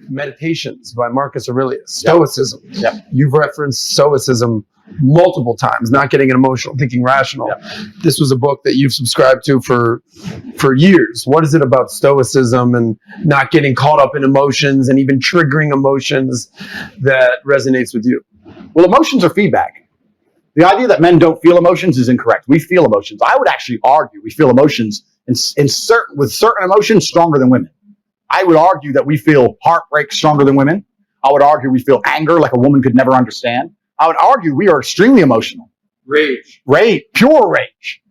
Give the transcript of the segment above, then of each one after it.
Meditations by Marcus Aurelius, Stoicism. Yep. You've referenced Stoicism multiple times, not getting an emotional, thinking rational. Yep. This was a book that you've subscribed to for years. What is it about Stoicism and not getting caught up in emotions and even triggering emotions that resonates with you? Well, emotions are feedback. The idea that men don't feel emotions is incorrect. We feel emotions. I would actually argue we feel emotions with certain emotions stronger than women. I would argue that we feel heartbreak stronger than women. I would argue we feel anger like a woman could never understand. I would argue we are extremely emotional. Rage, pure rage.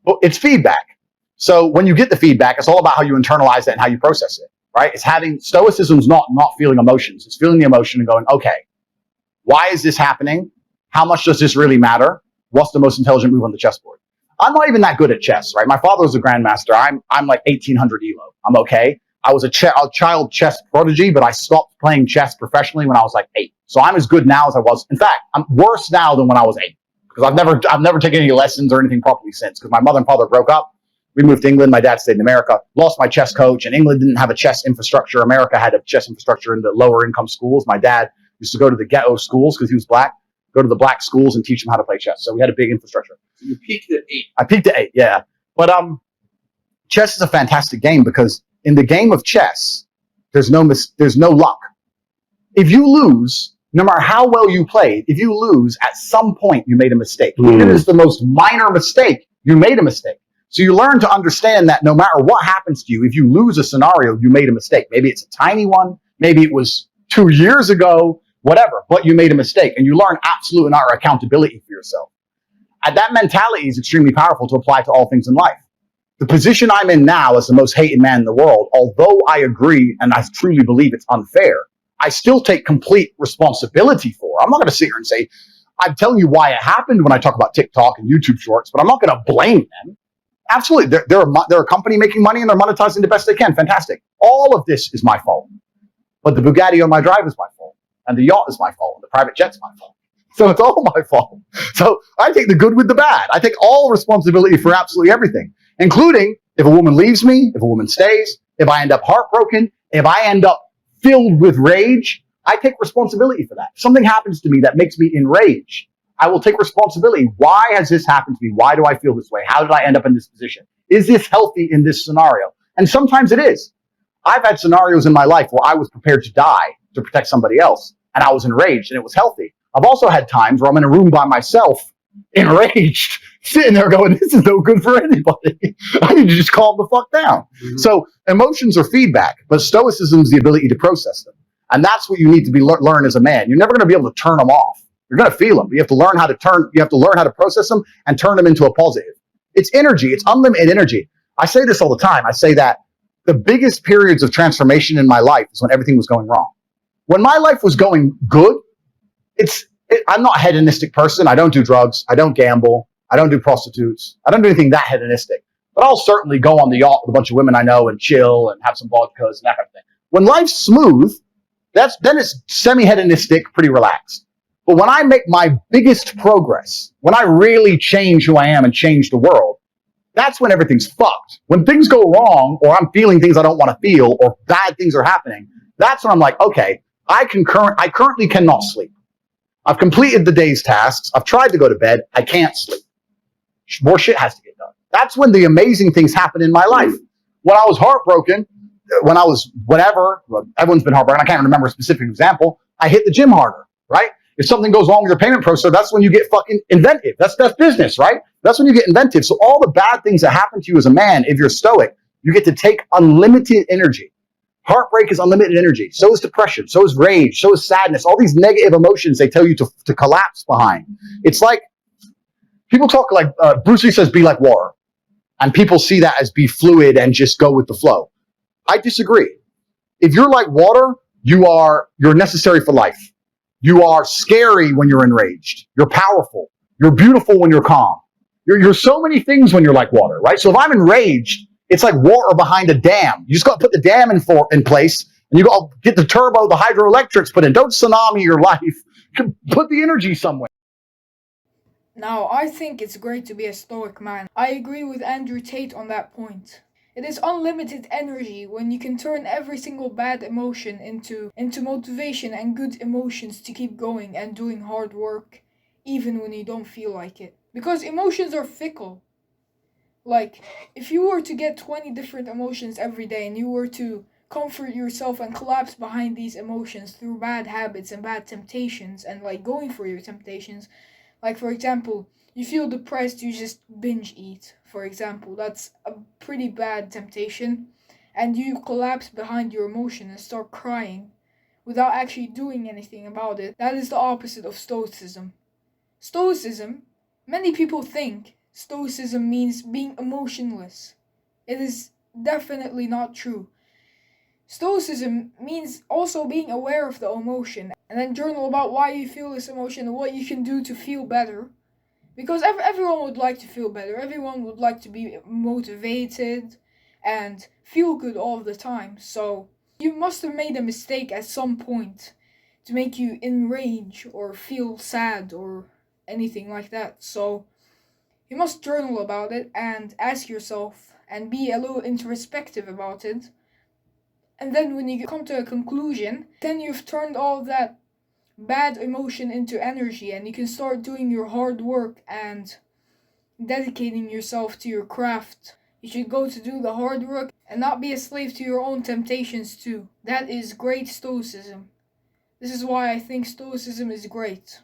Well, it's feedback. So when you get the feedback, it's all about how you internalize it and how you process it, right? It's having stoicism's not feeling emotions. It's feeling the emotion and going, okay, why is this happening? How much does this really matter? What's the most intelligent move on the chessboard? I'm not even that good at chess, right? My father was a grandmaster. I'm like 1800 ELO. I'm okay. I was a child chess prodigy, but I stopped playing chess professionally when I was like 8. So I'm as good now as I was. In fact, I'm worse now than when I was 8 because I've never taken any lessons or anything properly since because my mother and father broke up. We moved to England. My dad stayed in America. Lost my chess coach, and England didn't have a chess infrastructure. America had a chess infrastructure in the lower income schools. My dad used to go to the ghetto schools because he was black. Go to the black schools and teach them how to play chess. So we had a big infrastructure. you peaked at 8. I peaked at 8, yeah. But chess is a fantastic game because in the game of chess, there's no luck. If you lose, no matter how well you played, if you lose, at some point you made a mistake. Even if it's the most minor mistake, you made a mistake. So you learn to understand that no matter what happens to you, if you lose a scenario, you made a mistake. Maybe it's a tiny one. Maybe it was 2 years ago, whatever, but you made a mistake. And you learn absolute and utter accountability for yourself. And that mentality is extremely powerful to apply to all things in life. The position I'm in now as the most hated man in the world, although I agree and I truly believe it's unfair, I still take complete responsibility for. I'm not going to sit here and say, I'm telling you why it happened when I talk about TikTok and YouTube shorts, but I'm not going to blame them. Absolutely. They're a company making money and they're monetizing the best they can. Fantastic. All of this is my fault. But the Bugatti on my drive is my fault. And the yacht is my fault. And the private jet's my fault. So it's all my fault. So I take the good with the bad. I take all responsibility for absolutely everything, including if a woman leaves me, if a woman stays, if I end up heartbroken, if I end up filled with rage, I take responsibility for that. If something happens to me that makes me enraged, I will take responsibility. Why has this happened to me? Why do I feel this way? How did I end up in this position? Is this healthy in this scenario? And sometimes it is. I've had scenarios in my life where I was prepared to die to protect somebody else, and I was enraged, and it was healthy. I've also had times where I'm in a room by myself, enraged, sitting there going, this is no good for anybody. I need to just calm the fuck down. So emotions are feedback, but stoicism is the ability to process them. And that's what you need to learn as a man. You're never going to be able to turn them off. You're going to feel them. You have to learn how to process them and turn them into a positive. It's energy. It's unlimited energy. I say this all the time. I say that the biggest periods of transformation in my life is when everything was going wrong. When my life was going good, I'm not a hedonistic person. I don't do drugs. I don't gamble. I don't do prostitutes. I don't do anything that hedonistic. But I'll certainly go on the yacht with a bunch of women I know and chill and have some vodkas and that kind of thing. When life's smooth, then it's semi-hedonistic, pretty relaxed. But when I make my biggest progress, when I really change who I am and change the world, that's when everything's fucked. When things go wrong, or I'm feeling things I don't want to feel, or bad things are happening, that's when I'm like, okay, I currently cannot sleep. I've completed the day's tasks. I've tried to go to bed. I can't sleep. More shit has to get done. That's when the amazing things happen in my life. When I was heartbroken, when I was whatever, everyone's been heartbroken. I can't remember a specific example. I hit the gym harder, right? If something goes wrong with your payment processor, that's when you get fucking inventive. That's business, right? That's when you get inventive. So all the bad things that happen to you as a man, if you're stoic, you get to take unlimited energy. Heartbreak is unlimited energy. So is depression. So is rage. So is sadness. All these negative emotions they tell you to collapse behind. It's like people talk like Bruce Lee says, be like water. And people see that as be fluid and just go with the flow. I disagree. If you're like water, you're necessary for life. You are scary when you're enraged. You're powerful. You're beautiful when you're calm. You're so many things when you're like water, right? So if I'm enraged, it's like water behind a dam. You just got to put the dam in place, and you got to get the turbo, the hydroelectrics put in. Don't tsunami your life. Put the energy somewhere. Now, I think it's great to be a stoic man. I agree with Andrew Tate on that point. It is unlimited energy when you can turn every single bad emotion into motivation and good emotions to keep going and doing hard work even when you don't feel like it. Because emotions are fickle. Like, if you were to get 20 different emotions every day and you were to comfort yourself and collapse behind these emotions through bad habits and bad temptations and like going for your temptations, like for example, you feel depressed, you just binge eat, for example. That's a pretty bad temptation. And you collapse behind your emotion and start crying without actually doing anything about it. That is the opposite of stoicism. Stoicism, many people think stoicism means being emotionless. It is definitely not true. Stoicism means also being aware of the emotion and then journal about why you feel this emotion and what you can do to feel better. Because everyone would like to feel better, everyone would like to be motivated and feel good all the time. So you must have made a mistake at some point to make you enrage or feel sad or anything like that. So you must journal about it and ask yourself and be a little introspective about it. And then when you come to a conclusion, then you've turned all that bad emotion into energy and you can start doing your hard work and dedicating yourself to your craft. You should go to do the hard work and not be a slave to your own temptations too. That is great stoicism. This is why I think stoicism is great.